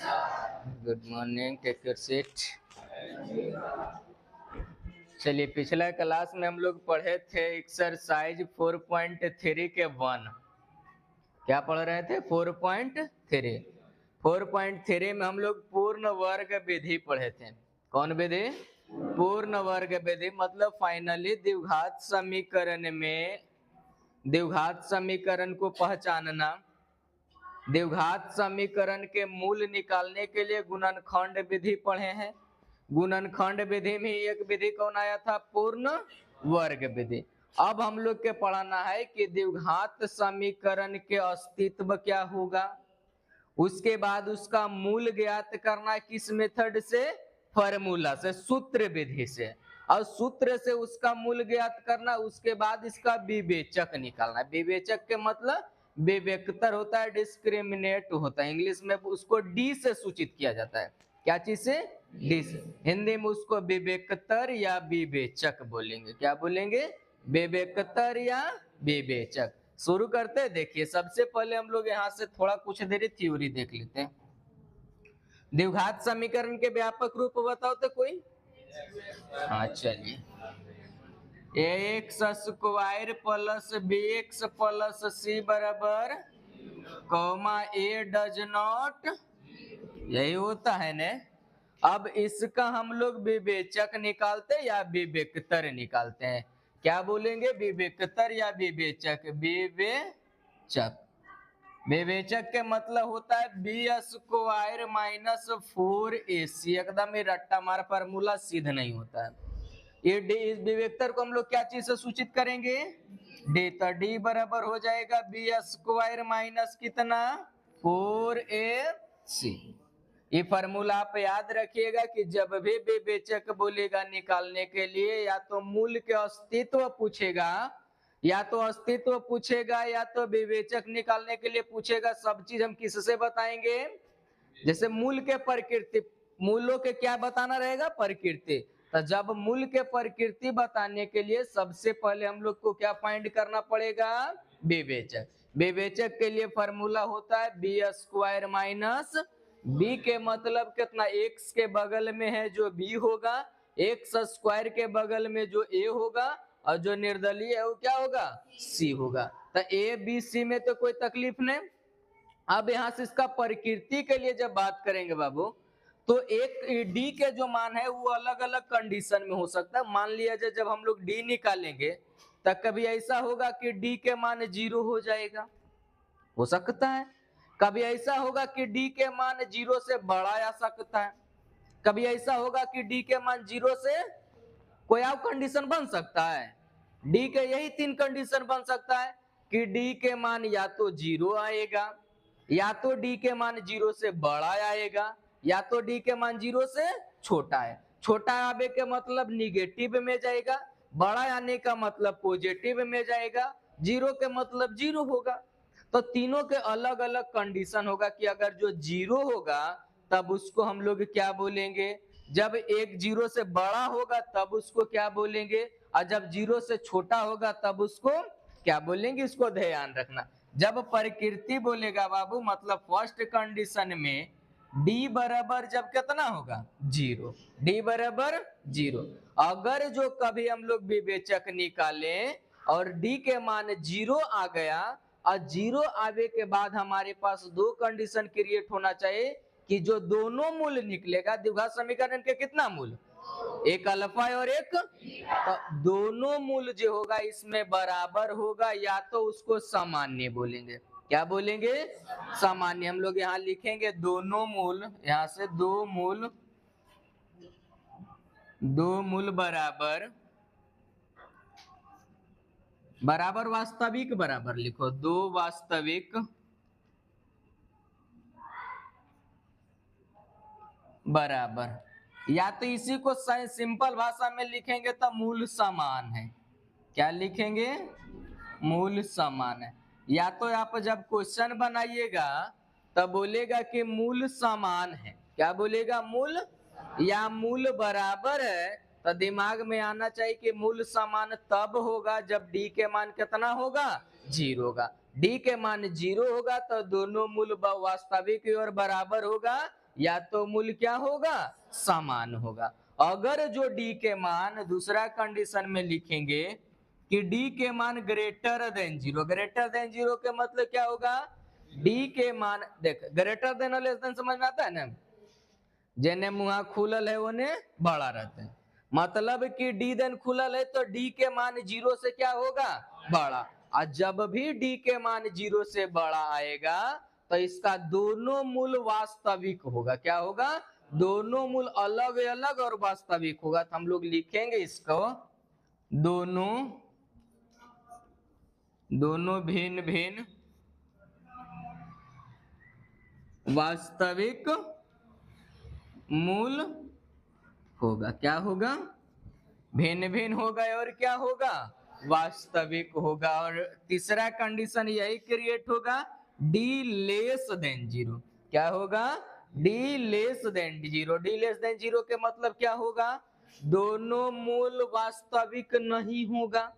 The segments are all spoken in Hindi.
Good morning, take your seat. चलिए, पिछला क्लास में हम लोग पढ़े थे एक्सरसाइज 4.3 के 1। क्या पढ़ रहे थे? 4.3। 4.3 में हम लोग पूर्ण वर्ग विधि पढ़े थे। कौन विधि? पूर्ण वर्ग विधि। मतलब फाइनली द्विघात समीकरण में द्विघात समीकरण को पहचानना, द्विघात समीकरण के मूल निकालने के लिए गुणनखंड विधि पढ़े हैं। गुणनखंड विधि में एक विधि कौन आया था? पूर्ण वर्ग विधि। अब हम लोग के पढ़ना है कि द्विघात समीकरण के अस्तित्व क्या होगा, उसके बाद उसका मूल ज्ञात करना किस मेथड से? फॉर्मूला से, सूत्र विधि से। और सूत्र से उसका मूल ज्ञात करना, उसके बाद इसका विवेचक निकालना। विवेचक के मतलब विवेकतर होता है, डिस्क्रिमिनेट होता है। इंग्लिश में उसको डी से सूचित किया जाता है। क्या चीज से? डी से। हिंदी में उसको विवेकतर या विवेचक बोलेंगे। क्या बोलेंगे? विवेकतर या विवेचक। शुरू करते हैं। देखिए, सबसे पहले हम लोग यहाँ से थोड़ा कुछ देर थ्योरी देख लेते हैं। द्विघात समीकरण के व्यापक रूप बताओ तो कोई? हाँ, चलिए। ax square plus bx plus c बराबर कॉमा a डज नॉट, यही होता है ने। अब इसका हम लोग विवेचक निकालते या विवेकतर निकालते हैं। क्या बोलेंगे? विवेकतर या विवेचक? विवेचक। विवेचक के मतलब होता है बी स्क्वायर माइनस 4ac। एकदम ये रट्टा मार फॉर्मूला सिद्ध नहीं होता है। ये डी, इस विवेकतर को हम लोग क्या चीज से सूचित करेंगे? डी। तो डी बराबर हो जाएगा बी स्क्वायर माइनस कितना? 4ac। ये फॉर्मूला आप याद रखिएगा कि जब भी विवेचक बोलेगा निकालने के लिए, या तो मूल के अस्तित्व पूछेगा, या तो अस्तित्व पूछेगा, या तो विवेचक निकालने के लिए पूछेगा। सब चीज हम किससे बताएंगे? जैसे मूल के प्रकृति, मूलों के क्या बताना रहेगा? प्रकृति। तो जब मूल के प्रकृति बताने के लिए सबसे पहले हम लोग को क्या फाइंड करना पड़ेगा? विवेचक। विवेचक के लिए फॉर्मूला होता है बी स्क्वायर माइनस, बी के मतलब कितना? एक्स के बगल में है जो बी होगा, एक्स स्क्वायर के बगल में जो ए होगा, और जो निर्दलीय है वो क्या होगा? सी होगा। तो ए बी सी में तो कोई तकलीफ नहीं। अब यहां से इसका प्रकृति के लिए जब बात करेंगे बाबू, तो एक डी के जो मान है वो अलग अलग कंडीशन में हो सकता है। मान लिया जाए जब हम लोग डी निकालेंगे, तब कभी ऐसा होगा कि डी के मान 0 हो जाएगा, हो सकता है। कभी ऐसा होगा कि डी के मान 0 से बड़ा आ सकता है। कभी ऐसा होगा कि डी के मान 0 से कोई और कंडीशन बन सकता है। डी के यही 3 कंडीशन बन सकता है कि डी के मान या तो 0 आएगा, या तो डी के मान 0 से बड़ा आएगा, या तो डी के मान 0 से छोटा है। छोटा आने के मतलब निगेटिव में जाएगा, बड़ा आने का मतलब पॉजिटिव में जाएगा, 0 के मतलब 0 होगा। तो तीनों के अलग अलग कंडीशन होगा कि अगर जो 0 होगा तब उसको हम लोग क्या बोलेंगे? जब एक 0 से बड़ा होगा तब उसको क्या बोलेंगे? और जब 0 से छोटा होगा तब उसको क्या बोलेंगे? इसको ध्यान रखना। जब प्रकृति बोलेगा बाबू, मतलब फर्स्ट कंडीशन में डी बराबर जब कितना होगा? 0। डी बराबर 0। अगर जो कभी हम लोग विवेचक निकालें और डी के मान 0 आ गया, और 0 आने के बाद हमारे पास 2 कंडीशन क्रिएट होना चाहिए कि जो दोनों मूल निकलेगा द्विघात समीकरण के कितना मूल? एक अल्फा और एक, तो दोनों मूल जो होगा इसमें बराबर होगा, या तो उसको सामान्य बोलेंगे। क्या बोलेंगे? सामान्य। हम लोग यहाँ लिखेंगे दोनों मूल, यहाँ से दो मूल बराबर, बराबर वास्तविक बराबर लिखो, 2 वास्तविक बराबर। या तो इसी को सिंपल भाषा में लिखेंगे तो मूल समान है। क्या लिखेंगे? मूल समान है। या तो आप जब क्वेश्चन बनाइएगा तब बोलेगा कि मूल समान है। क्या बोलेगा? मूल या मूल बराबर है। तो दिमाग में आना चाहिए कि मूल समान तब होगा जब डी के मान कितना होगा? 0 होगा। डी के मान 0 होगा तो दोनों मूल वास्तविक और बराबर होगा, या तो मूल क्या होगा, समान होगा। अगर जो डी के मान, दूसरा कंडीशन में लिखेंगे कि डी के मान greater than zero. Greater than zero के मतलब क्या होगा, डी के मान, देख ग्रेटर देन और लेस देन समझ में आता है ना, जेने मुहा खुलल है ओने बड़ा रहते हैं, मतलब कि डी देन खुलल है तो डी के मान जीरो से क्या होगा, बड़ा। और जब भी डी के मान जीरो से बड़ा आएगा तो इसका दोनों मूल वास्तविक होगा। क्या होगा, दोनों मूल अलग अलग और वास्तविक होगा। तो हम लोग लिखेंगे इसको दोनों भिन्न भिन्न वास्तविक मूल होगा। क्या होगा, भिन्न भिन्न होगा और क्या होगा, वास्तविक होगा। और तीसरा कंडीशन यही क्रिएट होगा, डी लेस देन जीरो। क्या होगा, D less than zero. D less than zero के मतलब क्या होगा, दोनों मूल वास्तविक नहीं होगा।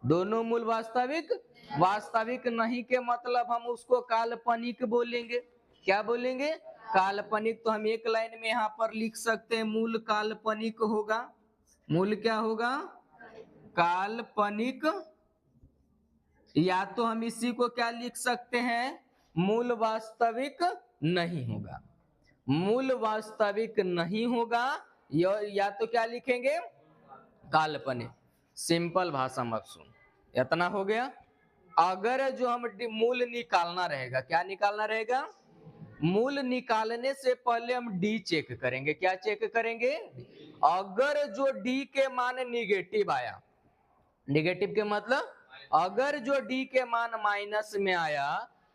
दोनों मूल वास्तविक नहीं के मतलब हम उसको काल्पनिक बोलेंगे। क्या बोलेंगे, काल्पनिक। तो हम एक लाइन में यहाँ पर लिख सकते हैं मूल काल्पनिक होगा। मूल क्या होगा, काल्पनिक। या तो हम इसी को क्या लिख सकते हैं, मूल वास्तविक नहीं होगा। मूल वास्तविक नहीं होगा, या तो क्या लिखेंगे, काल्पनिक। सिंपल भाषा मत सुन, इतना हो गया। अगर जो हम मूल निकालना रहेगा, क्या निकालना रहेगा, मूल निकालने से पहले हम डी चेक करेंगे। क्या चेक करेंगे, अगर जो डी के मान निगेटिव आया, निगेटिव के मतलब अगर जो डी के मान माइनस में आया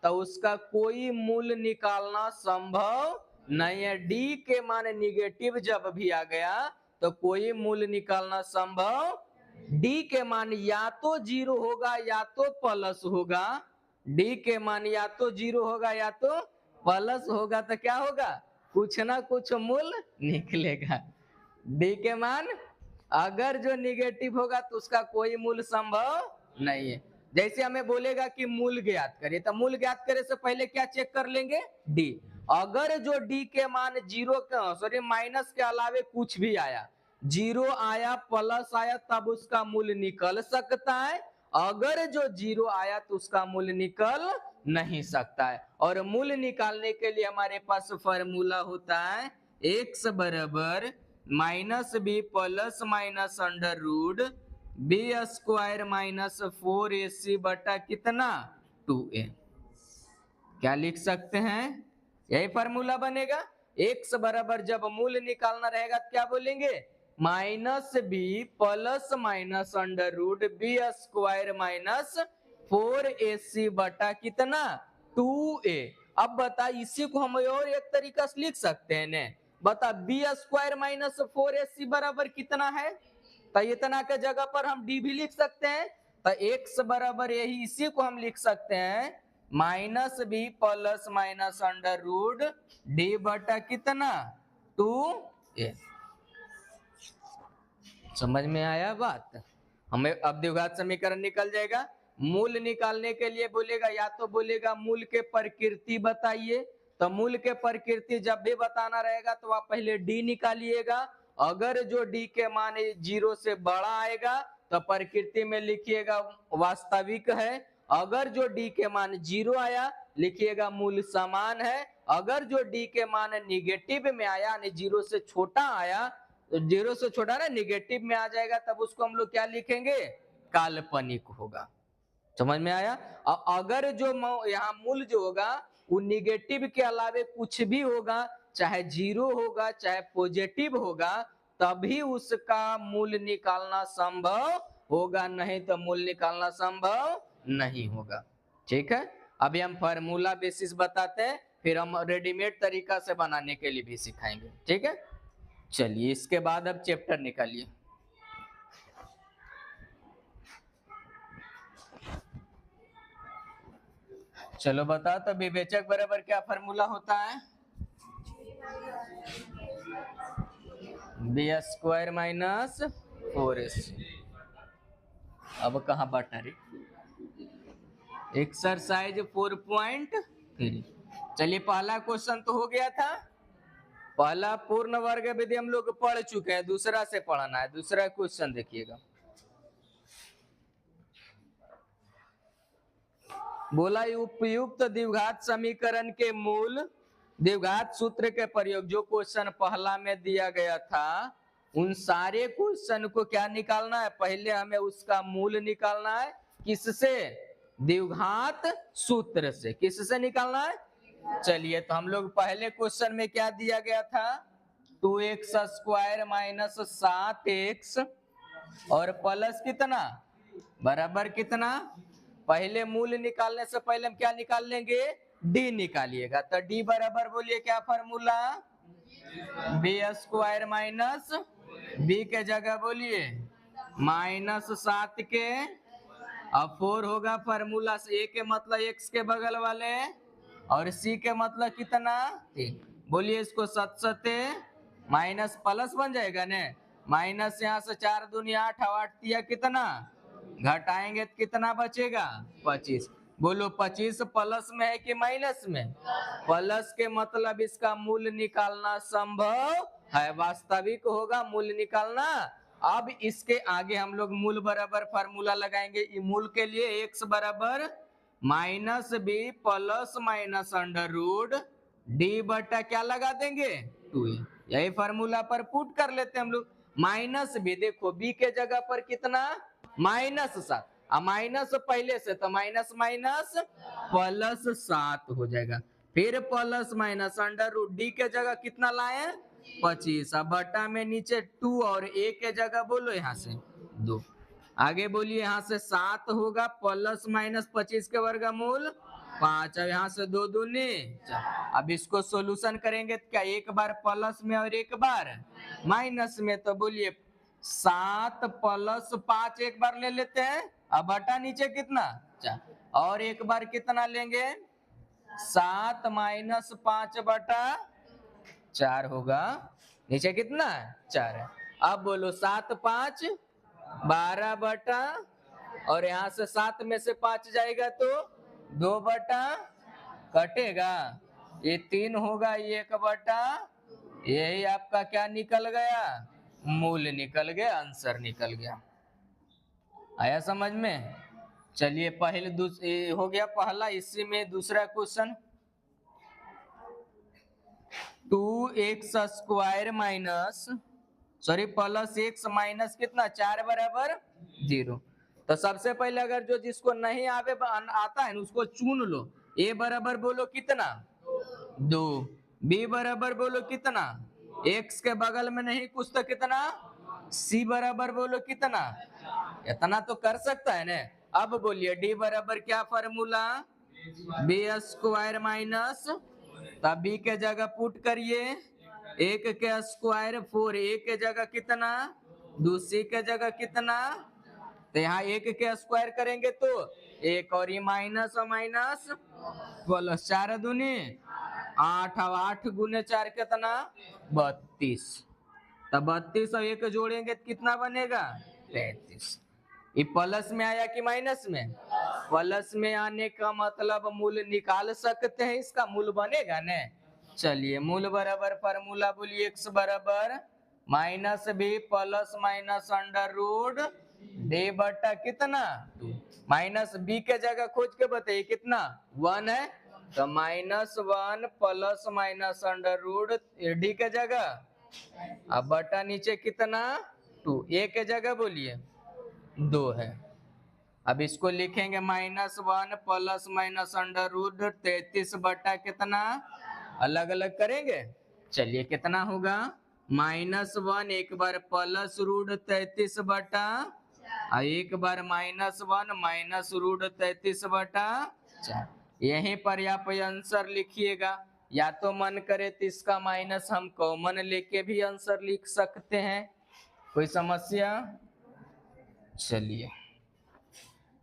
तो उसका कोई मूल निकालना संभव नहीं है। डी के मान निगेटिव जब भी आ गया तो कोई मूल निकालना संभव, डी के मान या तो जीरो होगा या तो प्लस होगा। डी के मान या तो जीरो होगा या तो प्लस होगा, तो क्या होगा, कुछ ना कुछ मूल निकलेगा। डी के मान अगर जो निगेटिव होगा तो उसका कोई मूल संभव नहीं है। जैसे हमें बोलेगा कि मूल ज्ञात करिए, तो मूल ज्ञात करे से पहले क्या चेक कर लेंगे, डी। अगर जो डी के मान जीरो सॉरी माइनस के अलावे कुछ भी आया, जीरो आया प्लस आया, तब उसका मूल निकल सकता है। अगर जो जीरो आया तो उसका मूल निकल नहीं सकता है। और मूल निकालने के लिए हमारे पास फॉर्मूला होता है x बराबर minus b plus minus under root b square minus 4ac बटा कितना 2a। क्या लिख सकते हैं, यही फॉर्मूला बनेगा। x बराबर जब मूल निकालना रहेगा तो क्या बोलेंगे, minus b plus minus under root b square minus 4ac बटा कितना 2a। अब बता, इसी को हम और एक तरीका से लिख सकते हैं ने, बता बी स्क्वायर माइनस 4ac बराबर कितना है, तो इतना के जगह पर हम डी भी लिख सकते हैं। तो x बराबर यही, इसी को हम लिख सकते हैं minus b plus minus under root d बटा कितना 2a। समझ में आया बात, हमें अब द्विघात समीकरण निकल जाएगा। मूल निकालने के लिए बोलेगा, या तो बोलेगा मूल के प्रकृति बताइए, तो मूल के प्रकृति जब भी बताना रहेगा तो आप पहले डी निकालिएगा। अगर जो डी के मान जीरो से बड़ा आएगा तो प्रकृति में लिखिएगा वास्तविक है। अगर जो डी के मान जीरो आया लिखिएगा मूल समान है। अगर जो डी के मान निगेटिव में आया यानी जीरो से छोटा आया, तो जीरो से छोटा ना निगेटिव में आ जाएगा, तब उसको हम लोग क्या लिखेंगे, काल्पनिक होगा। समझ में आया। अगर जो यहाँ मूल जो होगा वो निगेटिव के अलावे कुछ भी होगा, चाहे जीरो होगा चाहे पॉजिटिव होगा, तभी उसका मूल निकालना संभव होगा, नहीं तो मूल निकालना संभव नहीं होगा। ठीक है, अभी हम फार्मूला बेसिस बताते हैं, फिर हम रेडीमेड तरीका से बनाने के लिए भी सिखाएंगे। ठीक है, चलिए इसके बाद अब चैप्टर निकालिए। चलो बताओ तो विवेचक बराबर क्या फार्मूला होता है, बी स्क्वायर माइनस 4ac। अब कहाँ बटा रे, एक्सरसाइज 4.3। चलिए पहला क्वेश्चन तो हो गया था, पहला पूर्ण वर्ग विधि हम लोग पढ़ चुके हैं, दूसरा से पढ़ना है। दूसरा क्वेश्चन देखिएगा, बोला उपयुक्त द्विघात समीकरण के मूल द्विघात सूत्र के प्रयोग। जो क्वेश्चन पहला में दिया गया था उन सारे क्वेश्चन को क्या निकालना है, पहले हमें उसका मूल निकालना है। किससे? द्विघात सूत्र से। किससे निकालना है? चलिए तो हम लोग पहले क्वेश्चन में क्या दिया गया था, 2x स्क्वायर माइनस 7x और प्लस कितना बराबर कितना। पहले मूल निकालने से पहले हम क्या निकाल लेंगे, डी निकालिएगा। तो डी बराबर बोलिए क्या formula, b square minus b के जगह बोलिए -7 के अब 4 होगा फॉर्मूला से। ए के मतलब x के बगल वाले और सी के मतलब कितना 3। बोलिए इसको 7 सते माइनस प्लस बन जाएगा ने, माइनस यहाँ से 4 दूनी 8 और 8 दिया कितना, घटाएंगे तो कितना बचेगा 25। बोलो 25 प्लस में है कि माइनस में? प्लस के मतलब इसका मूल निकालना संभव है, वास्तविक होगा मूल निकालना। अब इसके आगे हम लोग मूल बराबर फार्मूला लगाएंगे। मूल के लिए x बराबर -b plus minus under root d बटा क्या लगा देंगे 2a। यही फार्मूला पर पुट कर लेते हैं हम लोग। -b देखो b के जगह पर कितना -7 माइनस पहले से तो माइनस माइनस +7 हो जाएगा। फिर plus minus under root d के जगह कितना लाए 25। अब बटा में नीचे 2 और a के जगह बोलो यहाँ से 2। आगे बोलिए यहाँ से 7 होगा प्लस माइनस 25 के वर्गमूल 5। अब यहाँ से 2 दूनी 4। अब इसको सॉल्यूशन करेंगे तो क्या एक बार प्लस में और एक बार माइनस में, तो बोलिए 7 प्लस 5 एक बार ले लेते हैं। अब बटा नीचे कितना 4 और एक बार कितना लेंगे 7 माइनस 5 बटा 4 होगा, नीचे कितना 4 है। अब बोलो 7 5 12 बटा और यहाँ से 7 में से 5 जाएगा तो 2 बटा कटेगा, ये 3 होगा, ये 1 बटा, यही आपका क्या निकल गया मूल निकल गया, आंसर निकल गया। आया समझ में? चलिए पहले हो गया पहला। इसी में दूसरा question 2x square minus plus x minus कितना 4 बराबर 0। तो सबसे पहले अगर जो जिसको नहीं आवे आता है उसको चुन लो। a बराबर बोलो कितना 2, b बराबर बोलो कितना, x के बगल में नहीं कुछ तो कितना, c बराबर बोलो कितना, इतना तो कर सकता है ना। अब बोलिए d बराबर क्या फॉर्मूला, बी स्क्वायर माइनस, तब b के जगह पुट करिए 1 के स्क्वायर 4, a के जगह कितना 2, c के जगह कितना, तो यहाँ 1 के स्क्वायर करेंगे तो 1 और ये माइनस और माइनस प्लस 4 दूनी 8 और 8 गुने 4 कितना 32। तब 32 और 1 जोड़ेंगे तो कितना बनेगा 33। ये प्लस में आया कि माइनस में? प्लस में आने का मतलब मूल निकाल सकते हैं, इसका मूल बनेगा न। चलिए मूल बराबर फार्मूला बोलिए x बराबर -b plus minus under root d बटा कितना 2। माइनस b के जगह खोज के बताइए कितना 1 है, तो -1 plus minus under root d के जगह अब बटा नीचे कितना 2, a के जगह बोलिए 2 है। अब इसको लिखेंगे -1 प्लस माइनस अंडर रूट 33 बटा कितना, अलग अलग करेंगे। चलिए कितना होगा -1 एक बार प्लस रूट 33 बटा एक बार -1 माइनस रूट 33 बटा 4। यहीं पर आप आंसर लिखिएगा, या तो मन करे तो इसका माइनस हम कॉमन लेके भी आंसर लिख सकते हैं, कोई समस्या? चलिए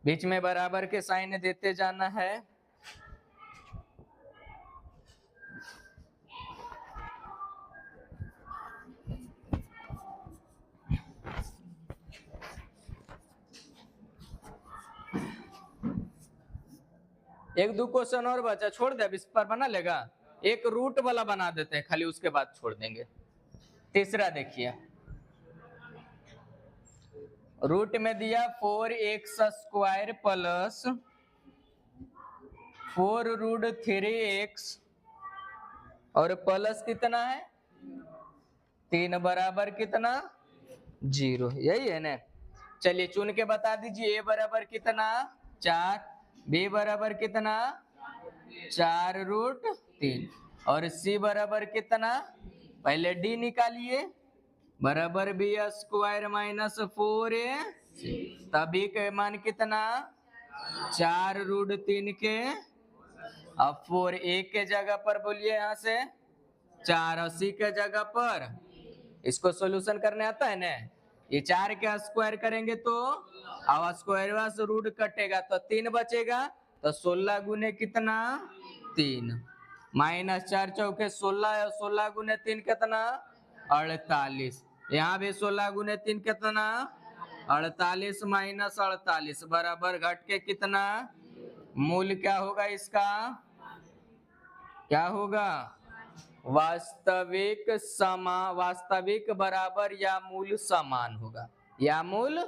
बीच में बराबर के साइन देते जाना है। एक दो क्वेश्चन और बचा, छोड़ दे, इस पर बना लेगा। एक रूट वाला बना देते हैं, खाली उसके बाद छोड़ देंगे। तीसरा देखिए, रूट में दिया 4x² प्लस 4√3x और प्लस कितना है 3 बराबर कितना 0, यही है ना। चलिए चुन के बता दीजिए, a बराबर कितना 4, b बराबर कितना 4√3 और c बराबर कितना, पहले d निकालिए, बराबर b² माइनस 4ac, तभी के मान कितना 4√3 के, अब 4a के जगह पर बोलिए यहाँ से 480 के जगह पर, इसको सॉल्यूशन करने आता है ना, ये 4 के स्क्वायर करेंगे तो अब स्क्वायर से रूट कटेगा तो 3 बचेगा, तो 16 गुने कितना 3 माइनस 4 चौके 16 और 16 गुने 3 कितना 48, यहाँ भी 16 गुने 3 कितना 48 माइनस 48 बराबर घट के कितना, मूल क्या होगा इसका, क्या होगा वास्तविक बराबर या मूल समान होगा, या मूल,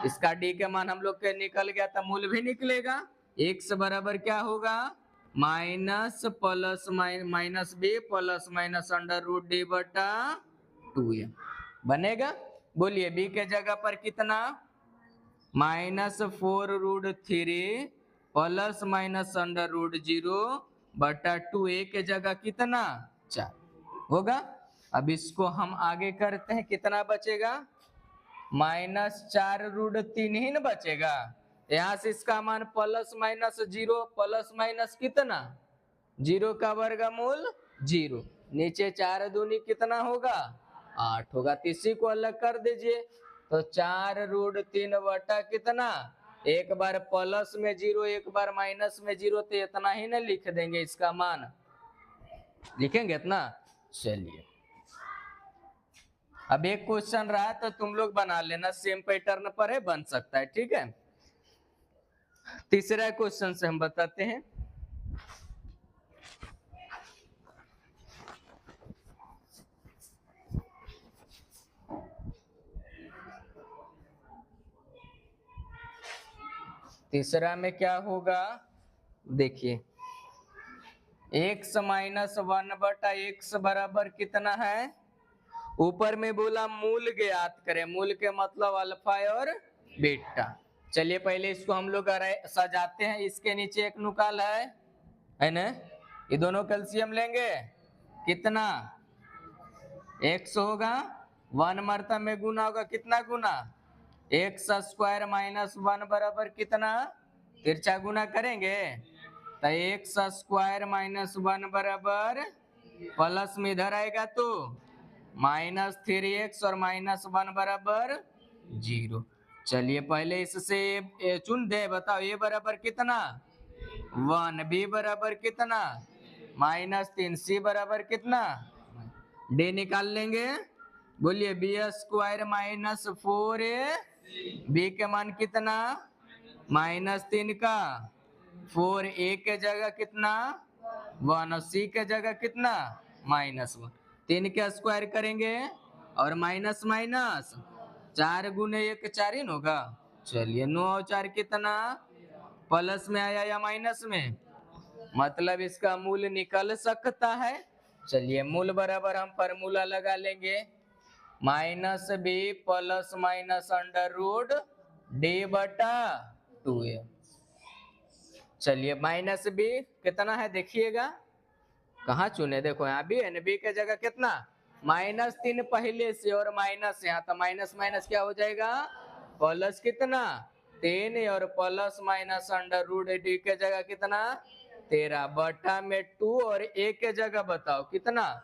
इसका डी के मान हम लोग के निकल गया तो मूल भी निकलेगा। x बराबर क्या होगा minus plus minus b plus minus √d/2 बनेगा। बोलिए b के जगह पर कितना -4√3 प्लस माइनस √0/2, a के जगह कितना 4 होगा। अब इसको हम आगे करते हैं, कितना बचेगा -4√3 ही न बचेगा, यहाँ से इसका मान प्लस माइनस 0 प्लस माइनस कितना 0 का वर्गमूल 0, नीचे 4 दूनी कितना होगा 8 होगा, तो इसी को अलग कर दीजिए, तो 4√3 बटा कितना, एक बार प्लस में 0 एक बार माइनस में 0, तो इतना ही ना लिख देंगे, इसका मान लिखेंगे इतना। चलिए अब एक क्वेश्चन रहा तो तुम लोग बना लेना, सेम पैटर्न पर है, बन सकता है, ठीक है। तीसरा क्वेश्चन से हम बताते हैं, तीसरा में क्या होगा देखिए, x माइनस 1/x बराबर कितना है, ऊपर में बोला मूल ज्ञात करें, मूल के मतलब अल्फा और बीटा। चलिए पहले इसको हम लोग सजाते हैं, इसके नीचे एक नुकाल है ना, ये दोनों कैल्शियम लेंगे, कितना x होगा 1 मरतब में गुना होगा, कितना गुना x² माइनस 1 बराबर कितना, तिरछा गुना करेंगे तो x² माइनस 1 बराबर प्लस में इधर आएगा तो -3x और -1 बराबर 0। चलिए पहले इससे चुन दे, बताओ a बराबर कितना 1, b बराबर कितना -3, c बराबर कितना, d निकाल लेंगे। बोलिए b² माइनस 4a, b के मान कितना -3 का 4a के जगह कितना 1 और c के जगह कितना -1, 3 के स्क्वायर करेंगे और माइनस माइनस 4 गुने 1 4 ही होगा। चलिए 9 और 4 कितना, प्लस में आया या माइनस में, मतलब इसका मूल निकल सकता है। चलिए मूल बराबर हम फार्मूला लगा लेंगे, -b प्लस माइनस √d/2a। चलिए -b कितना है देखिएगा, कहाँ चुने, देखो यहाँ भी है, b के जगह कितना -3 पहले से और माइनस यहाँ, तो माइनस माइनस क्या हो जाएगा प्लस कितना 3 और प्लस माइनस √d के जगह कितना 13 बटा में 2 और a के जगह बताओ कितना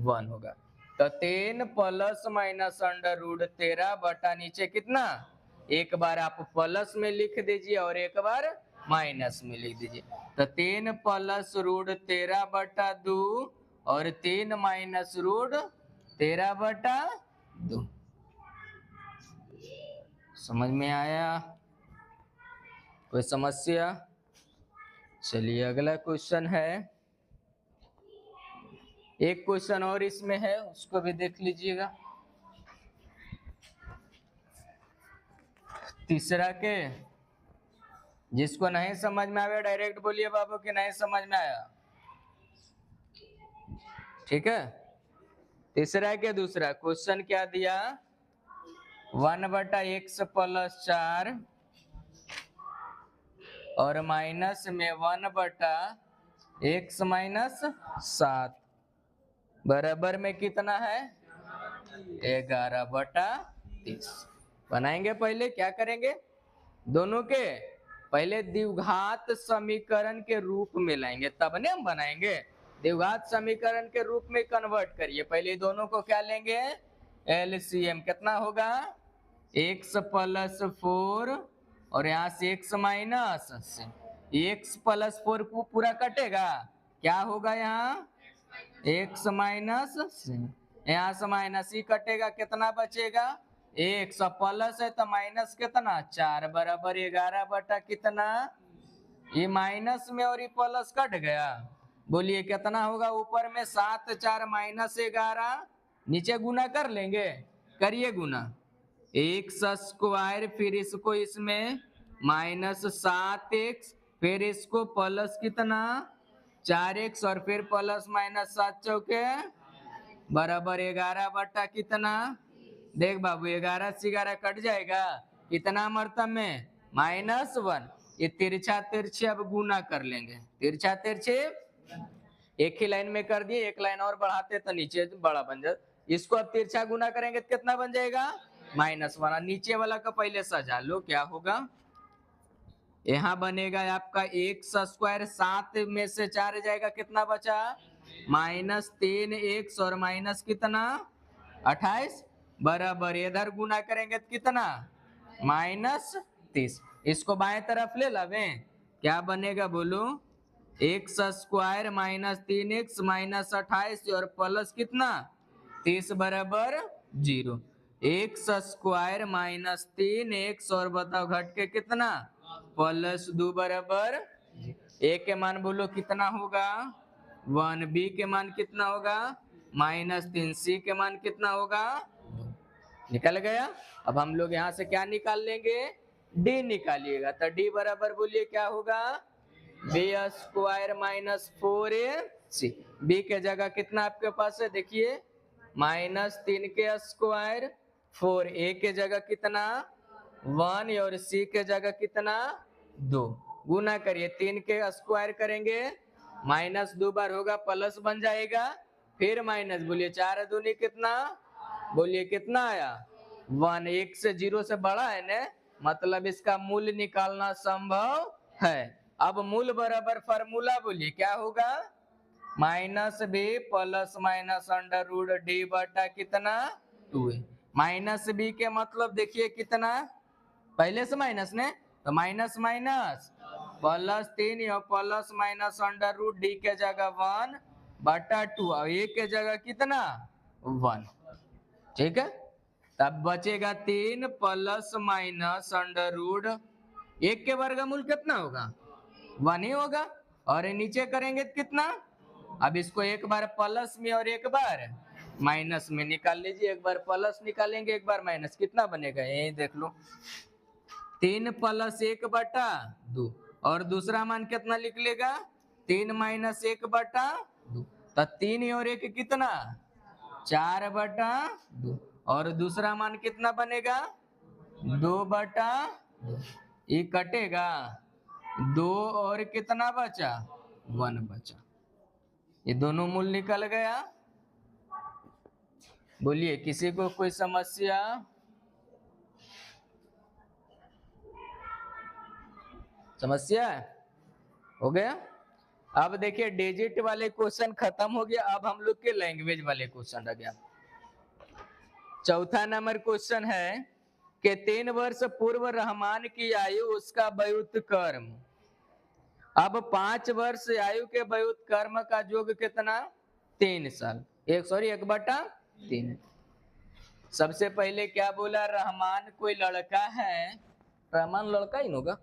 1 होगा, तो 3 प्लस माइनस √13 बटा नीचे कितना, एक बार आप प्लस में लिख दीजिए और एक बार माइनस में लिख दीजिए, तो 3 प्लस √13/2 और 3 माइनस √13/2। समझ में आया, कोई समस्या। चलिए अगला क्वेश्चन है, एक क्वेश्चन और इसमें है, उसको भी देख लीजिएगा। तीसरा के जिसको नहीं समझ में आया डायरेक्ट बोलिए बाबू कि नहीं समझ में आया, ठीक है। तीसरा के दूसरा क्वेश्चन क्या दिया, 1/x + 4 और माइनस में 1/x - 7 बराबर में कितना है 11/30। बनाएंगे, पहले क्या करेंगे, दोनों के पहले द्विघात समीकरण के रूप में लाएंगे तब ने हम बनाएंगे। द्विघात समीकरण के रूप में कन्वर्ट करिए, पहले दोनों को क्या लेंगे एलसीएम, कितना होगा x + 4 और यहाँ से x - x + 4 को पूरा कटेगा, क्या होगा यहाँ x - यहाँ से माइनस ही कटेगा, कितना बचेगा एक, सब प्लस है तो माइनस कितना 4 बराबर 11 बटा कितना, ये माइनस में और ये प्लस कट गया, बोलिए कितना होगा, ऊपर में 7 4 -11, नीचे गुना कर लेंगे, करिए गुना, x², फिर इसको इसमें -7x, फिर इसको प्लस कितना 4x और फिर प्लस -7 चौके बराबर 11 बटा कितना, देख बाबू 11 से 11 कट जाएगा, कितना मरतब में -1, ये तिरछा तिरछे अब गुना कर लेंगे, तिरछा तिरछे एक ही लाइन में कर दिए, एक लाइन और बढ़ाते तो नीचे बड़ा बन जाए, इसको अब तिरछा गुना करेंगे तो कितना बन जाएगा -1, नीचे वाला का पहले सजा लो, क्या होगा यहाँ बनेगा आपका x² 7 में से 4 जाएगा, कितना बचा -3x और माइनस कितना 28 बराबर, इधर गुना करेंगे तो कितना -30, इसको बाएं तरफ ले लावे, क्या बनेगा बोलो x² -3x -28 और प्लस कितना 30 बराबर 0, x² -3x और बताओ घट के कितना +2 बराबर, a के मान बोलो कितना होगा 1, b के मान कितना होगा -3, c के मान कितना होगा, निकल गया। अब हम लोग यहाँ से क्या निकाल लेंगे d निकालिएगा, तो d बराबर बोलिए क्या होगा b² - 4ac, b के जगह कितना आपके पास है देखिए -3 के स्क्वायर, 4a के जगह कितना 1 और c के जगह कितना 2, गुना करिए 3 के स्क्वायर करेंगे -2 बार होगा प्लस बन जाएगा, फिर माइनस, बोलिए 4 दूनी कितना, बोलिए कितना आया 1, 1 से 0 से बड़ा है ना, मतलब इसका मूल्य निकालना संभव है। अब मूल बराबर फार्मूला बोलिए क्या होगा -b + √d बटा कितना 2a, -b के मतलब देखिए कितना, पहले से माइनस ने तो माइनस +3 और प्लस √d के जगह 1 बटा 2 और a के जगह कितना 1, ठीक है। तब बचेगा 3 प्लस माइनस √ 1 के वर्गमूल कितना होगा 1 ही होगा, और नीचे करेंगे तो कितना, अब इसको एक बार प्लस में और एक बार माइनस में निकाल लीजिए, एक बार प्लस निकालेंगे एक बार माइनस, कितना बनेगा यही देख लो 3 + 1 बटा 2, और दूसरा मान कितना लिख लेगा 3 - 1 बटा 2, तो 3 और 1 कितना 4 बटा 2, और दूसरा मान कितना बनेगा 2 बटा 2, ये कटेगा 2 और कितना बचा 1 बचा, ये दोनों मूल निकल गया। बोलिए किसी को कोई समस्या, समस्या हो गया। अब देखिए डिजिट वाले क्वेश्चन खत्म हो गया, अब हम लोग के लैंग्वेज वाले क्वेश्चन रह गया। चौथा नंबर क्वेश्चन है कि 3 वर्ष पूर्व रहमान की आयु उसका व्युत्क्रम, अब 5 वर्ष आयु के व्युत्क्रम का योग कितना 3 साल, 1/3। सबसे पहले क्या बोला, रहमान कोई लड़का है, रहमान लड़का ही होगा,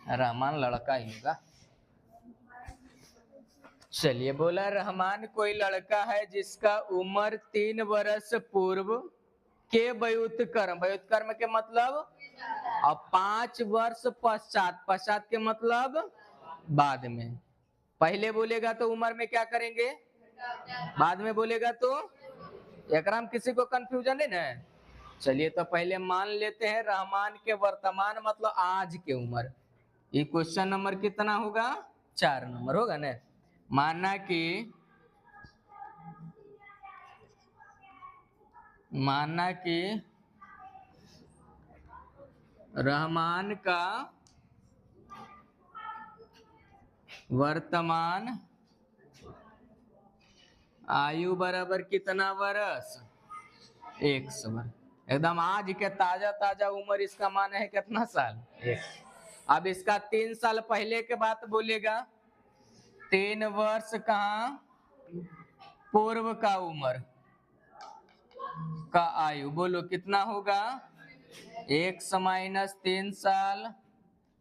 रहमान लड़का ही होगा, चलिए, बोला रहमान कोई लड़का है जिसका उम्र 3 वर्ष पूर्व के व्युत्क्रम के मतलब अब 5 वर्ष पश्चात, पश्चात के मतलब बाद में। पहले बोलेगा तो उम्र में क्या करेंगे, बाद में बोलेगा तो एकराम किसी को कंफ्यूजन है ना। चलिए तो पहले मान लेते हैं रहमान के वर्तमान मतलब आज के उम्र। ये क्वेश्चन नंबर कितना होगा, 4 नंबर होगा ना। माना कि रहमान का वर्तमान आयु बराबर कितना वर्ष, 100 वर्ष। एकदम आज के ताजा ताजा उम्र इसका मान है कितना साल, 1। अब इसका 3 साल पहले के बात बोलेगा, 3 वर्ष कहाँ पूर्व का उम्र का आयु, बोलो कितना होगा, 100 माइनस 3 साल।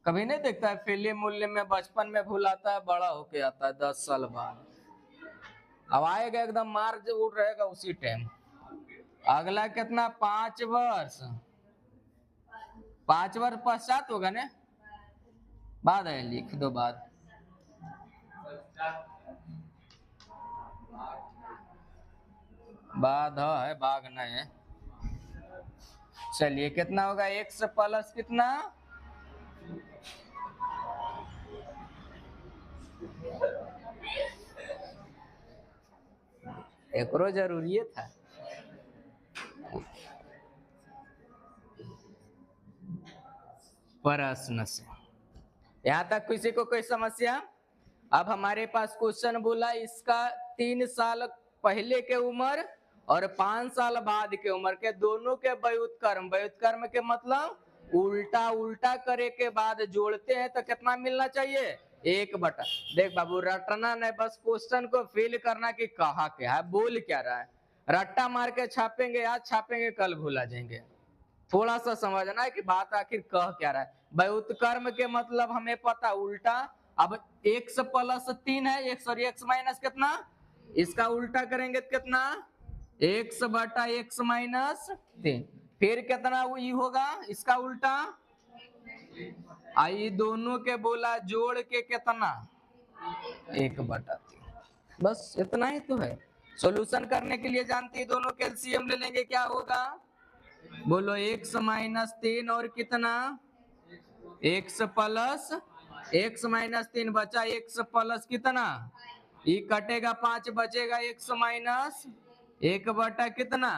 कभी नहीं देखता है फिल्म मूल्य में, बचपन में भूलाता है, बड़ा होके आता है 10 साल बाद। अब आएगा एकदम मार्च उड़ रहेगा उसी टाइम। अगला कितना, 5 वर्ष, 5 वर्ष पश्चात होगा ना, बाद है, लिख दो बाद। बाद है, बाघ नहीं है। चलिए कितना होगा, 100 प्लस कितना, एकरो जरूरी था। प्रश्न से यहां तक किसी को कोई समस्या। अब हमारे पास क्वेश्चन बोला इसका 3 साल पहले के उम्र और 5 साल बाद के उम्र के दोनों के व्युत्क्रम, व्युत्क्रम के मतलब उल्टा उल्टा करे के बाद जोड़ते हैं तो कितना मिलना चाहिए, 1/। देख बाबू रटना नहीं, बस क्वेश्चन को फिल करना कि कहा क्या है, बोल क्या रहा है। रट्टा मार के छापेंगे, आज छापेंगे कल भूला जाएंगे। थोड़ा सा समझना है कि बात आखिर कह क्या रहा है। व्युत्क्रम के मतलब हमें पता उल्टा। अब 100 प्लस 3 है, 100 माइनस कितना, इसका उल्टा करेंगे तो कितना, 100 बटा 100 माइनस 3। फिर कितना ये होगा, इसका उल्टा। आई दोनों के बोला जोड़ के कितना, 1/3। बस इतना ही तो है। सॉल्यूशन करने के लिए जानती है, दोनों के एलसीएम ले लेंगे, क्या होगा, बोलो 100 माइनस 3 और कितना, 100 प्लस 100 माइनस 3 बचा, 100 प्लस कितना, ये कटेगा 5 बचेगा, 100 माइनस 1/, कितना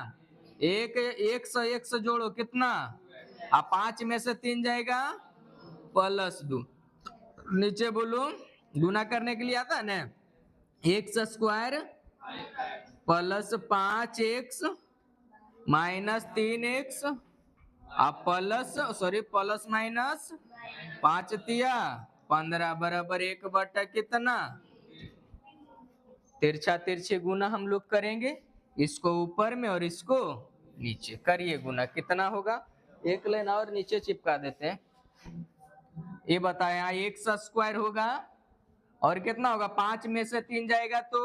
100 जोड़ो कितना, अब 5 में से 3 जाएगा +2। नीचे बोलो गुना करने के लिए आता है ना, x² plus 5x minus 3x plus minus 5 तिया 15 बराबर 1/, कितना, तिरछा तिरछे गुना हम लोग करेंगे, इसको ऊपर में और इसको नीचे करिए गुना, कितना होगा, एक लाइन और नीचे चिपका देते हैं। ये बताया, यहाँ x² होगा और कितना होगा, 5 में से 3 जाएगा तो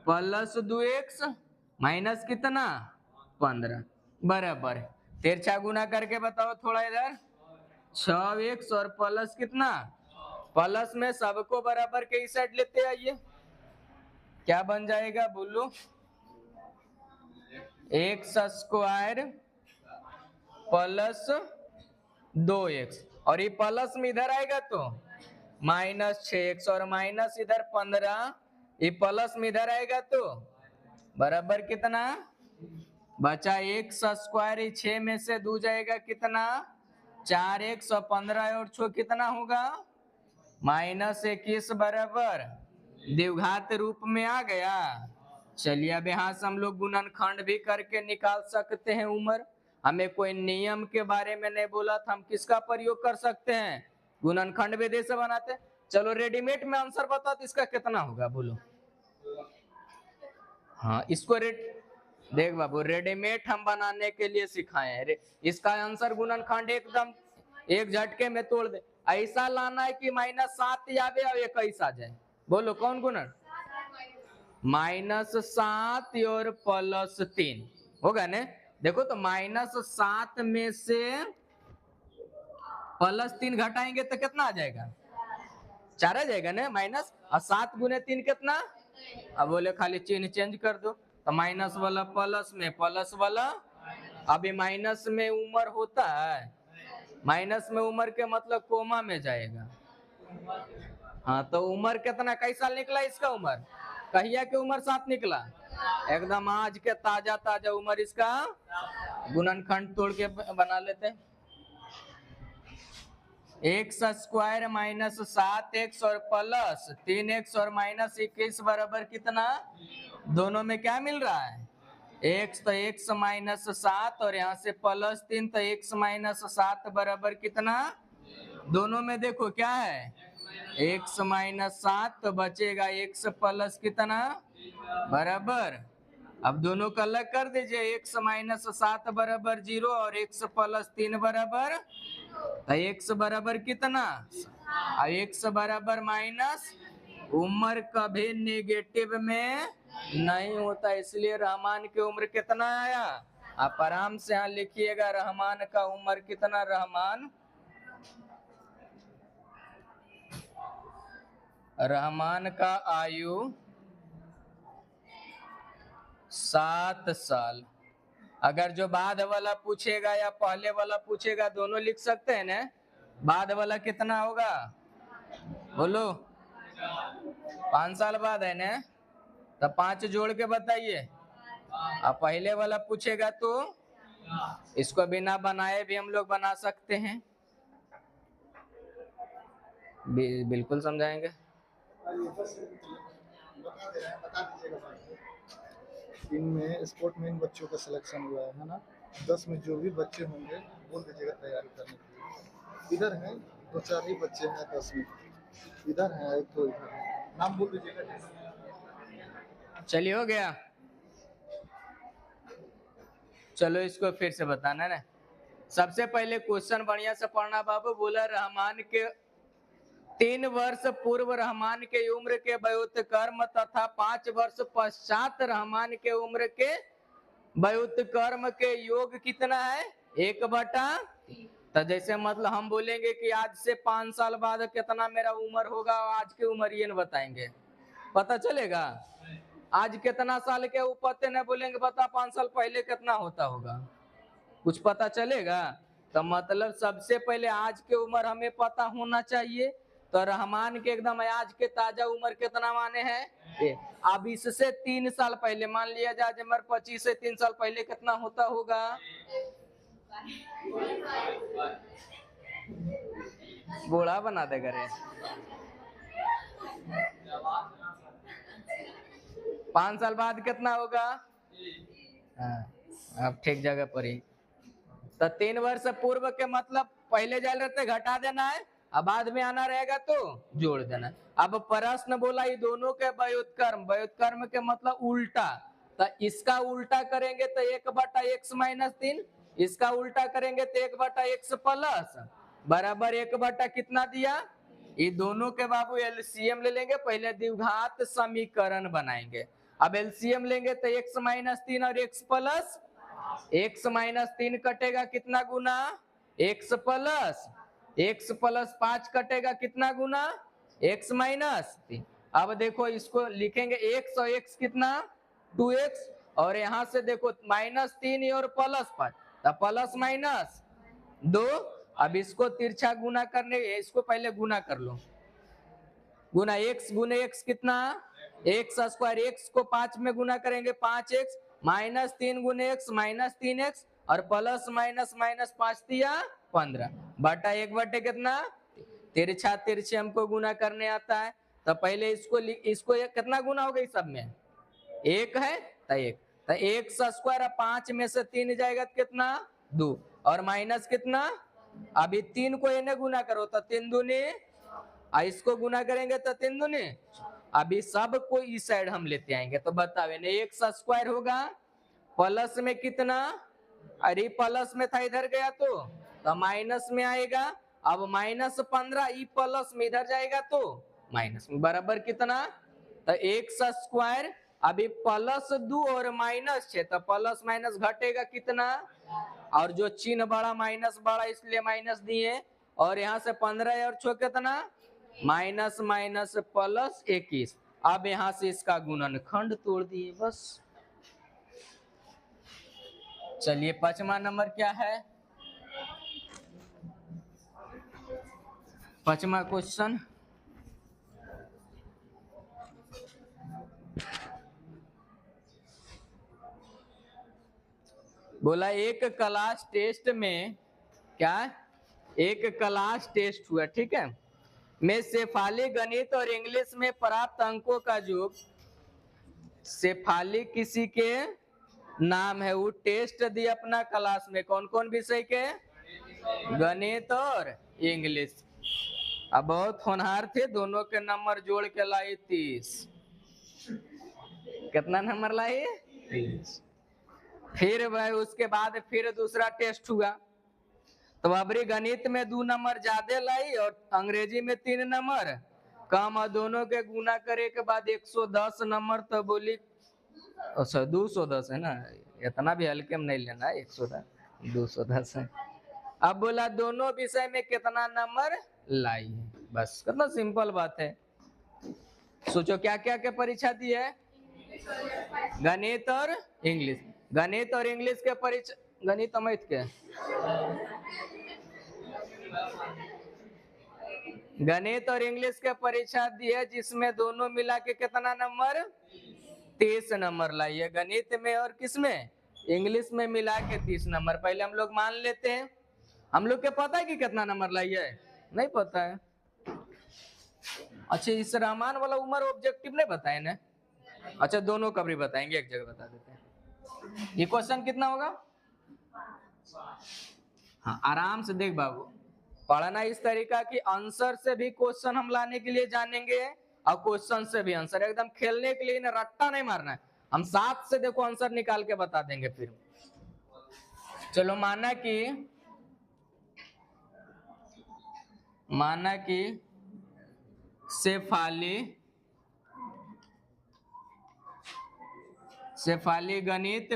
+2x माइनस कितना 15 बराबर, तिरछा गुना करके बताओ थोड़ा इधर, 6x और प्लस कितना, प्लस में सबको बराबर के इस साइड लेते आइए, क्या बन जाएगा बोलो, x² प्लस 2x और ये प्लस में इधर आएगा तो -6x और माइनस इधर 15, ये प्लस में इधर आएगा तो बराबर कितना बचा, x², 6 में से 2 जाएगा कितना 4x और 15 और 6 कितना होगा -21 बराबर द्विघात रूप में आ गया। चलिए अब यहाँ से हम लोग गुणनखंड भी करके निकाल सकते हैं उम्र। हमें कोई नियम के बारे में नहीं बोला था, हम किसका प्रयोग कर सकते हैं, गुणनखंड विधि से बनाते। चलो रेडीमेड में आंसर बताओ तो इसका कितना होगा बोलो। हाँ इसको देख बाबू रेडीमेड हम बनाने के लिए सिखाए हैं, इसका आंसर गुणनखंड एकदम एक झटके में तोड़ दे। ऐसा लाना है कि -7 आवे और 21 आ जाए, बोलो कौन गुणन? -7 और +3 होगा ना। देखो तो -7 में से +3 घटाएंगे तो कितना आ जाएगा? 4 आ जाएगा ना माइनस। और 7 गुने 3 कितना? अब बोले खाली चिन्ह चेंज कर दो, तो माइनस वाला प्लस में, प्लस वाला। अभी माइनस में उम्र होता है, माइनस में उम्र के मतलब कोमा में जाएगा। हाँ तो उम्र कितना, कई साल निकला इसका उम्र? कहिया की उम्र 7 निकला, एकदम आज के ताजा ताजा उम्र इसका। गुणनखंड तोड़ के बना लेते हैं। x² - 7x और +3x और -21 बराबर कितना? दोनों में क्या मिल रहा है? x, तो x - 7 और यहाँ से +3, तो x - 7 बराबर कितना? दोनों में देखो क्या है, x - 7, तो बचेगा x प्लस कितना बराबर। अब दोनों का अलग कर दीजिए, x - 7 बराबर 0 और x +3 बराबर, तो x बराबर कितना? और x बराबर माइनस, उम्र कभी नेगेटिव में नहीं होता, इसलिए रहमान की उम्र कितना आया? आप आराम से यहाँ लिखिएगा, रहमान का उम्र कितना? रहमान का आयु 7 साल। अगर जो बाद वाला पूछेगा या पहले वाला पूछेगा, दोनों लिख सकते हैं ना। बाद वाला कितना होगा बोलो? 5 साल बाद है ना, तो 5 जोड़ के बताइए। अब पहले वाला पूछेगा तो इसको बिना बनाए भी हम लोग बना सकते हैं। बिल्कुल समझाएंगे। इनमें स्पोर्ट में इन बच्चों का सिलेक्शन हुआ है ना। 10 में जो भी बच्चे होंगे बोल दीजिएगा तैयारी करने के लिए। इधर हैं 2-4 ही बच्चे हैं 10 में, इधर हैं 1-2 इधर हैं। नाम बोल दीजिएगा। चलिए हो गया। चलो इसको फिर से बताना ना। सबसे पहले क्वेश्चन बढ़िया से पढ़ना बाबू। बोला रहमान के 3 वर्ष पूर्व रहमान के उम्र के व्युत्क्रम तथा 5 वर्ष पश्चात रहमान के उम्र के व्युत्क्रम के योग कितना है? 1/3। तो जैसे मतलब हम बोलेंगे कि आज से 5 साल बाद कितना मेरा उम्र होगा, आज की उम्र ये बताएंगे, पता चलेगा? आज कितना साल के ऊपर न बोलेंगे बता 5 साल पहले कितना होता होगा, कुछ पता चलेगा? तो मतलब सबसे पहले आज के उम्र हमें पता होना चाहिए। तो रहमान के एकदम आज के ताजा उम्र कितना माने हैं? अब इससे 3 साल पहले मान लिया जाए जब 25 से 3 साल पहले कितना होता होगा? बूढ़ा बना देगा रे। 5 साल बाद कितना होगा? अब ठीक जगह पर ही। तो 3 वर्ष पूर्व के मतलब पहले जाल रहते घटा देना है, अब बाद में आना रहेगा तो जोड़ देना है। अब प्रश्न बोला ये दोनों के व्युत्क्रम, व्युत्क्रम के मतलब उल्टा, तो इसका उल्टा करेंगे तो 1/x - 3, इसका उल्टा करेंगे तो 1/x प्लस बराबर 1/ कितना दिया? ये दोनों के बाबू एलसीएम ले लेंगे, पहले द्विघात समीकरण बनाएंगे। अब एलसीएम लेंगे तो x - 3 और x प्लस, x - 3 कटेगा कितना गुना? x प्लस, x प्लस 5 कटेगा कितना गुना? x - 3। अब देखो इसको लिखेंगे x और x कितना? 2x, और यहाँ से देखो -3 और +5, तो प्लस माइनस 2। अब इसको तिरछा गुना करने, इसको पहले गुना कर लो। गुना x गुने x कितना? x²। x को 5 में गुना करेंगे 5x, -3 गुने x -3x, और प्लस माइनस -5 दिया 15 बटा 1 कितना? तिरछा तिरछे हमको गुना करने आता है। तो पहले इसको कितना गुना होगा इस सब में? 1 है तो 1, तो x²। 5 में से 3 जाएगा तो कितना? 2, और माइनस कितना? अभी 3 को इन्हें गुना करो तो 3 दूनी, इसको गुना करेंगे तो 3 दूनी। अभी सब को इस साइड हम लेते आएंगे, तो बताओ x² होगा प्लस में कितना? अरे प्लस में था इधर गया तो माइनस में आएगा। अब -15 ई प्लस में इधर जाएगा तो माइनस में बराबर कितना, तो एक्स स्क्वायर, अभी प्लस 2 और माइनस 6, तो प्लस माइनस घटेगा कितना, और जो चिन्ह बड़ा माइनस बड़ा इसलिए माइनस दिए, और यहाँ से 15 और छो कितना, माइनस माइनस प्लस 21। अब यहाँ से इसका गुणनखंड तोड़ दिए बस। चलिए 5वां नंबर क्या है, 5वां क्वेश्चन, बोला एक क्लास टेस्ट में, क्या, एक क्लास टेस्ट हुआ, ठीक है, में शेफाली गणित और इंग्लिश में प्राप्त अंकों का योग, शेफाली किसी के नाम है, वो टेस्ट दिए अपना क्लास में, कौन कौन विषय के, गणित और इंग्लिश। अब बहुत होनहार थे, दोनों के नंबर जोड़ के लाई 30। कितना नंबर लाई, 30। फिर भाई उसके बाद फिर दूसरा टेस्ट हुआ, तो अबरी गणित में 2 नंबर ज्यादा लाई और अंग्रेजी में 3 नंबर कम, और दोनों के गुना करे के बाद 110 नंबर, तो बोली अच्छा 210 है ना, इतना भी हल्के में नहीं लेना, 110 210 है। अब बोला दोनों विषय में कितना नंबर लाई है, बस कितना सिंपल बात है। सोचो क्या क्या के परीक्षा दी है, गणित और इंग्लिश, गणित और इंग्लिश के परीक्षा, गणित अमित के, गणित और इंग्लिश के परीक्षा दी है, जिसमें दोनों मिला के कितना नंबर, 30 नंबर लाई है, गणित में और किसमें, इंग्लिश में मिला के 30 नंबर। पहले हम लोग मान लेते हैं, हम लोग के पता है कि कितना नंबर लाई है, नहीं पता है। अच्छा इस रहमान वाला उम्र ऑब्जेक्टिव नहीं बताए ना, अच्छा दोनों कभी बताएंगे, एक जगह बता देते हैं। ये क्वेश्चन कितना होगा, हाँ आराम से देख बाबू, पढ़ना इस तरीका की आंसर से भी क्वेश्चन हम लाने के लिए जानेंगे, और क्वेश्चन से भी आंसर, एकदम खेलने के लिए ना, रट्टा नहीं मारना है, हम 7 से देखो आंसर निकाल के बता देंगे। फिर चलो माना कि शेफाली गणित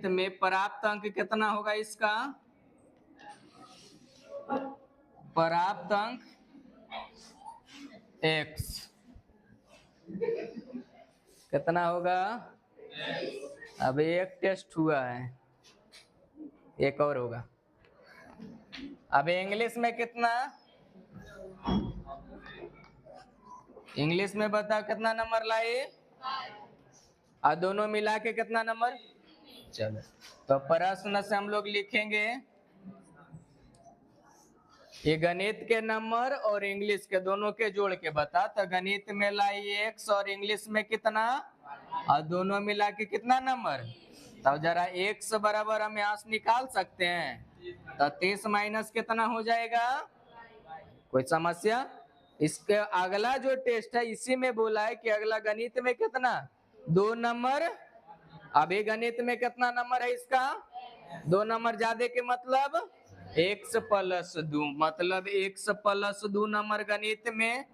में प्राप्त अंक कितना होगा, इसका प्राप्त अंक x कितना होगा, अब एक टेस्ट हुआ है, एक और होगा। अब इंग्लिश में कितना, इंग्लिश में बताओ कितना नंबर लाए, और दोनों मिला के कितना नंबर। चलो तो प्रश्न से हम लोग लिखेंगे, ये गणित के नंबर और इंग्लिश के दोनों के जोड़ के बता, तो गणित में लाई x और इंग्लिश में कितना, और दोनों मिला के कितना नंबर। तो जरा x बराबर हम यहाँ से निकाल सकते हैं, तो 30 माइनस कितना हो जाएगा, कोई समस्या। इसके अगला जो टेस्ट है इसी में बोला है कि अगला गणित में कितना, 2 नंबर, अभी गणित में कितना नंबर है इसका, 2 नंबर ज्यादा के मतलब x प्लस 2, मतलब x प्लस 2 नंबर गणित में,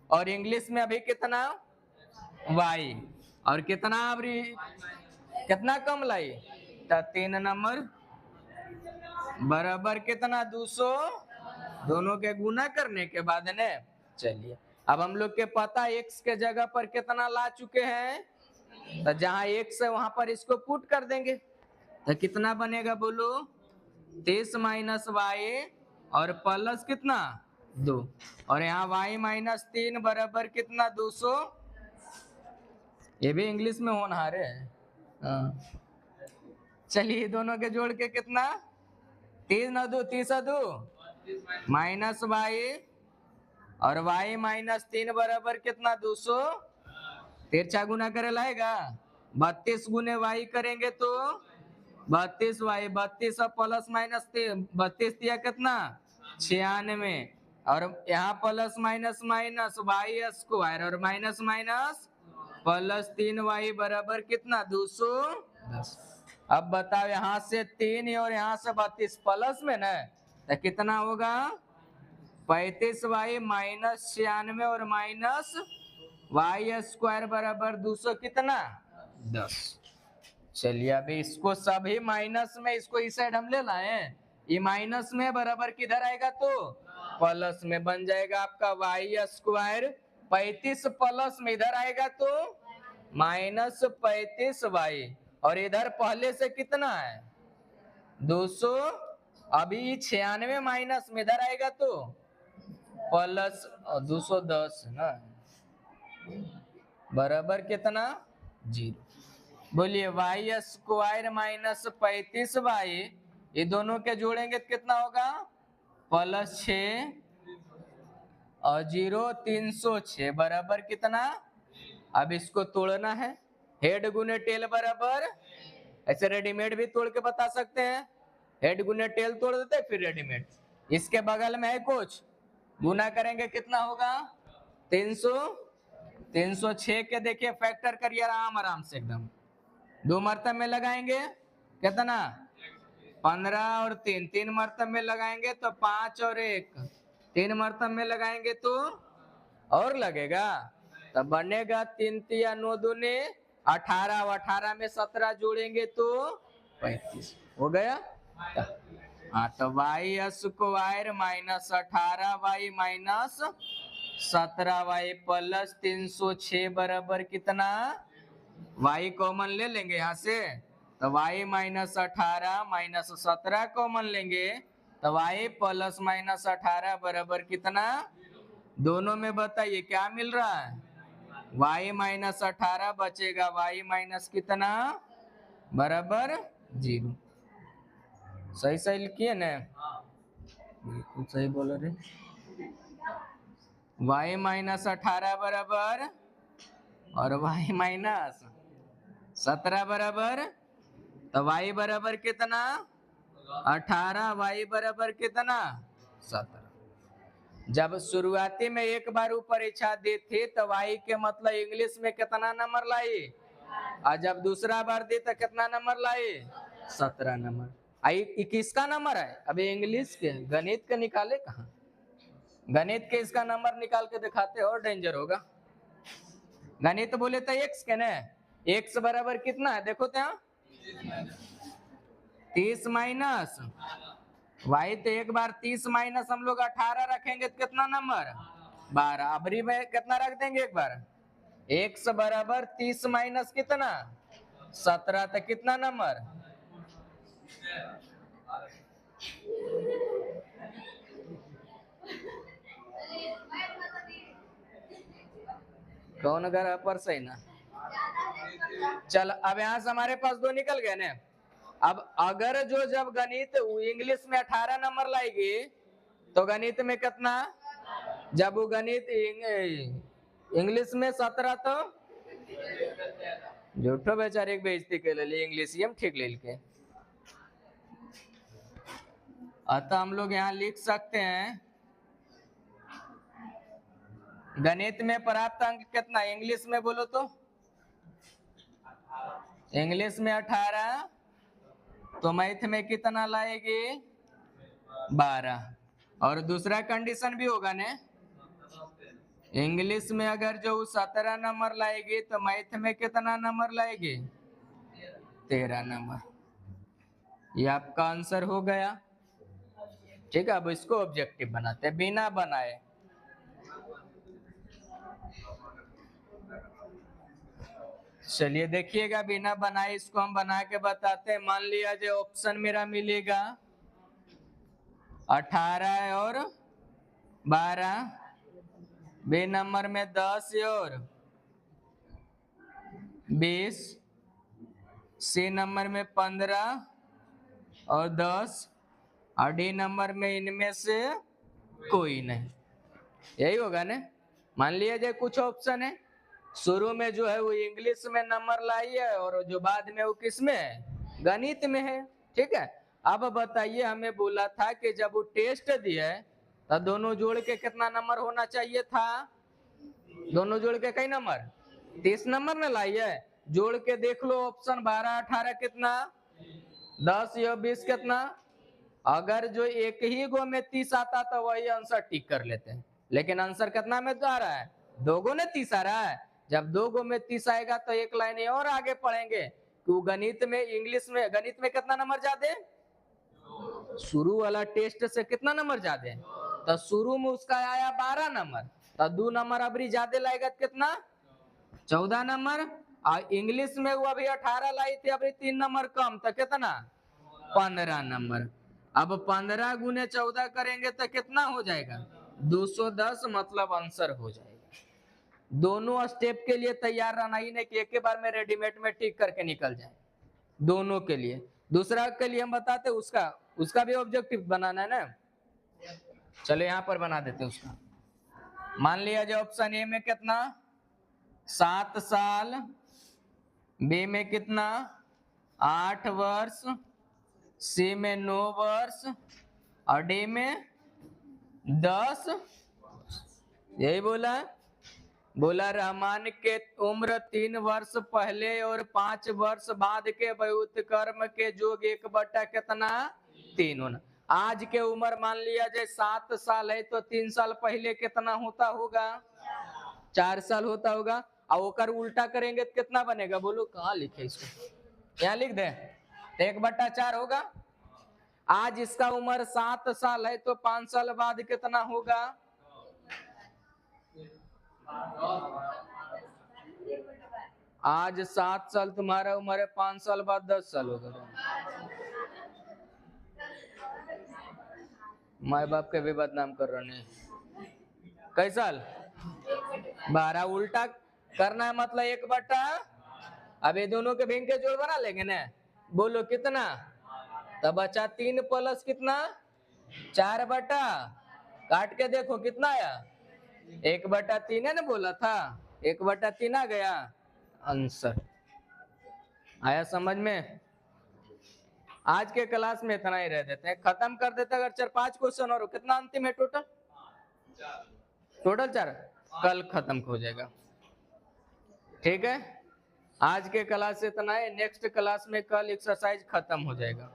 और इंग्लिश में अभी कितना y, और कितना अभी कितना कम लाई, तो 3 नंबर बराबर कितना 200, दोनों के गुना करने के बाद ने। चलिए अब हम लोग के पता x के जगह पर कितना ला चुके हैं, तो जहां x है वहां पर इसको पुट कर देंगे, तो कितना बनेगा बोलो, 30 माइनस y और प्लस कितना 2, और यहाँ y माइनस 3 बराबर कितना 200, ये भी इंग्लिश में होनहार है। चलिए दोनों के जोड़ के कितना, 3 और 2 30 और 2 माइनस y, और y माइनस 3 बराबर कितना 200, तिरछा गुना करे लाएगा, 32 गुने y करेंगे तो 32 y, 32 और प्लस माइनस 32 दिया कितना 96, और यहाँ plus minus minus y square, और माइनस माइनस प्लस 3y बराबर कितना 210। अब बताओ यहाँ से 3 और यहाँ से 32 प्लस में ना, तो कितना होगा 35y माइनस 96 और माइनस वाई स्क्वायर बराबर 200 कितना 10। चलिए अभी इसको सभी माइनस में, इसको इस साइड हम ले लाए, ये माइनस में बराबर किधर आएगा तो प्लस में, बन जाएगा आपका वाई स्क्वायर 35 प्लस में इधर आएगा तो माइनस 35y, और इधर पहले से कितना है 200, अभी 96 माइनस में इधर आएगा तो प्लस 210 ना, बराबर कितना 0। बोलिए वाई स्क्वायर माइनस 35y, ये दोनों के जोड़ेंगे तो कितना होगा प्लस 6 और 0 306 बराबर कितना। अब इसको तोड़ना है, हेड गुने टेल बराबर, ऐसे रेडीमेड भी तोड़ के बता सकते हैं, हेड गुने टेल तोड़ देते हैं फिर रेडीमेड। इसके बगल में है कुछ, गुना करेंगे कितना होगा 300, 306 के देखिए फैक्टर करिए आराम से एकदम, 2 मरतब में लगाएंगे कितना 15 और 3, 3 मरतब में लगाएंगे तो 5 और 1, 3 मरतब में लगाएंगे तो और लगेगा, तब बनेगा 3 तिया 9 दूने 18, 18 में 17 जोड़ेंगे तो 35 हो गया। हाँ तो y square minus 18y minus 17y plus 306 बराबर कितना, y कॉमन ले लेंगे यहाँ से तो y माइनस 18 माइनस 17 कॉमन लेंगे तो y प्लस माइनस 18 बराबर कितना, दोनों में बताइए क्या मिल रहा है y माइनस 18 बचेगा y माइनस कितना बराबर 0। सही सही लिखिए ना, बिल्कुल सही बोल रहे, y माइनस 18 बराबर और y माइनस 17 बराबर, तो y बराबर कितना 18, y बराबर कितना 17। जब शुरुआती में एक बार ऊपर इच्छा दी थी तो y के मतलब इंग्लिश में कितना नंबर लाई, और जब दूसरा बार दी तो कितना नंबर लाई 17 नंबर। आई किसका नंबर है, अभी इंग्लिश के, गणित के निकाले कहाँ, गणित के इसका नंबर निकाल के दिखाते और डेंजर होगा। गणित बोले तो x के ना, x बराबर कितना है देखो तो 30 माइनस y, तो एक बार 30 माइनस हम लोग 18 रखेंगे तो कितना नंबर 12, अबरी में कितना रख देंगे एक बार, x बराबर 30 माइनस कितना 17, तो कितना नंबर कौन घर पर सही ना। चल अब यहाँ से हमारे पास 2 निकल गए ना। अब अगर जो जब गणित इंग्लिश में 18 नंबर लाएगी तो गणित में कितना, जब वो गणित इंग्लिश में 17 तो झूठो बेचारे एक बेइज्जती के लिए इंग्लिश ही हम ठीक ले के। अतः हम लोग यहाँ लिख सकते हैं गणित में प्राप्त अंक कितना, इंग्लिश में बोलो तो इंग्लिश में 18, तो मैथ में कितना लाएगी 12, और दूसरा कंडीशन भी होगा ने, इंग्लिश में अगर जो 17 नंबर लाएगी तो मैथ में कितना नंबर लाएगी 13 नंबर। ये आपका आंसर हो गया। ठीक है, अब इसको ऑब्जेक्टिव बनाते हैं बिना बनाए। चलिए देखिएगा बिना बनाए इसको हम बना के बताते हैं। मान लिया जो ऑप्शन मेरा मिलेगा 18 और 12, बी नंबर में 10 और 20, सी नंबर में 15 और 10, और डी नंबर में इनमें से कोई नहीं। यही होगा ना। मान लिया जाए कुछ ऑप्शन है, शुरू में जो है वो इंग्लिश में नंबर लाई है और जो बाद में वो किस में है गणित में है। ठीक है, अब बताइए हमें बोला था कि जब वो टेस्ट दिया है तो दोनों जोड़ के कितना नंबर होना चाहिए था, दोनों जोड़ के कई नंबर 30 नंबर न लाई है। जोड़ के देख लो ऑप्शन 12 18 कितना 10 या 20 कितना? अगर जो एक ही गो में 30 आता तो वही आंसर टिक कर लेते हैं, लेकिन आंसर कितना में तो आ रहा है? 2 गो ने 30 आ रहा है। जब 2 गो में 30 आएगा तो एक लाइन और आगे पढ़ेंगे कि गणित में, इंग्लिश में, गणित में कितना नंबर ज्यादा? शुरू वाला टेस्ट से कितना नंबर ज्यादा? तो शुरू में उसका आया 12 नंबर, तो 2 नंबर अबरी ज्यादा लाएगा कितना? 14 नंबर। और इंग्लिश में वो अभी 18 लाई थी, अभी 3 नंबर कम, तो कितना? 15 नंबर। अब 15 गुने 14 करेंगे तो कितना हो जाएगा? 210, मतलब आंसर हो जाएगा। दोनों स्टेप के लिए तैयार रहना, ही नहीं कि एक ही बार में रेडीमेड में टिक करके निकल जाए। दोनों के लिए। दूसरा के लिए हम बताते उसका भी ऑब्जेक्टिव बनाना है ना। चलो यहां पर बना देते उसका। मान लिया जो ऑप्शन ए में कितना? 7 साल, बी में कितना? 8 वर्ष, सी में 9 वर्ष और डी में 10। यही बोला रहमान के उम्र 3 वर्ष पहले और 5 वर्ष बाद के व्युत्क्रम के योग 1/, कितना? 3 होना। आज के उम्र मान लिया जाए 7 साल है, तो 3 साल पहले कितना होता होगा? 4 साल होता होगा। और ओकर उल्टा करेंगे तो कितना बनेगा? बोलो कहाँ लिखे इसको? यहाँ लिख दे, 1/4 होगा। आज इसका उम्र 7 साल है, तो 5 साल बाद कितना होगा? आज 7 साल तुम्हारा उम्र है, 5 साल बाद 10 साल होगा। माँ बाप के भी बदनाम कर रहे हैं। कई साल? 12। उल्टा करना है, मतलब 1/। अब ये दोनों के भिन्न के जोड़ बना लेंगे ना। बोलो कितना? तब बचा 3 प्लस कितना? 4/। काट के देखो कितना आया? 1/3 है ना, बोला था 1/3 आ गया आंसर। आया समझ में? आज के क्लास में इतना ही रह देते हैं, खत्म कर देते। अगर 4-5 क्वेश्चन और कितना अंतिम है टोटल? 4। कल खत्म हो जाएगा, ठीक है। आज के क्लास से इतना है, नेक्स्ट क्लास में कल एक्सरसाइज खत्म हो जाएगा।